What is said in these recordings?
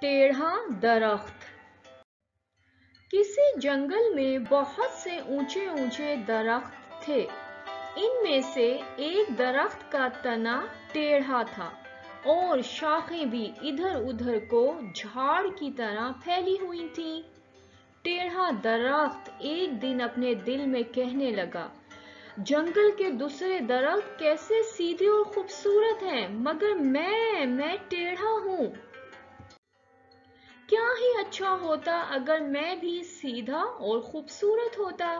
ٹیڑھا درخت۔ کسی جنگل میں بہت سے اونچے اونچے درخت تھے۔ ان میں سے ایک درخت کا تنا ٹیڑھا تھا اور شاخیں بھی ادھر ادھر کو جھاڑ کی طرح پھیلی ہوئی تھیں۔ ٹیڑھا درخت ایک دن اپنے دل میں کہنے لگا، جنگل کے دوسرے درخت کیسے سیدھے اور خوبصورت ہیں، مگر میں ٹیڑھا ہوں۔ کیا ہی اچھا ہوتا اگر میں بھی سیدھا اور خوبصورت ہوتا۔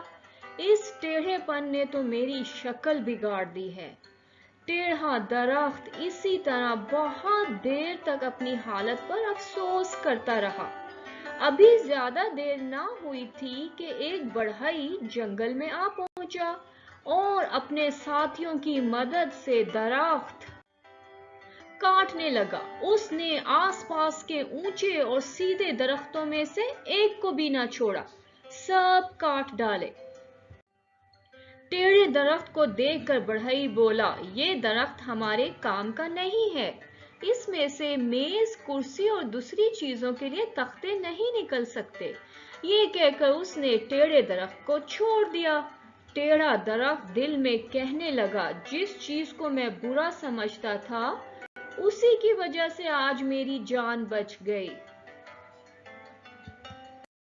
اس ٹیڑھے پن نے تو میری شکل بگاڑ دی ہے۔ ٹیڑھا درخت اسی طرح بہت دیر تک اپنی حالت پر افسوس کرتا رہا۔ ابھی زیادہ دیر نہ ہوئی تھی کہ ایک بڑھئی جنگل میں آ پہنچا اور اپنے ساتھیوں کی مدد سے درخت کاٹنے لگا۔ اس نے آس پاس کے اونچے اور سیدھے درختوں میں سے ایک کو بھی نہ چھوڑا، سب کاٹ ڈالے۔ ٹیڑھے درخت کو دیکھ کر بڑھئی بولا، یہ درخت ہمارے کام کا نہیں ہے، اس میں سے میز، کرسی اور دوسری چیزوں کے لیے تختے نہیں نکل سکتے۔ یہ کہہ کر اس نے ٹیڑھے درخت کو چھوڑ دیا۔ ٹیڑھا درخت دل میں کہنے لگا، جس چیز کو میں برا سمجھتا تھا اسی کی وجہ سے آج میری جان بچ گئی۔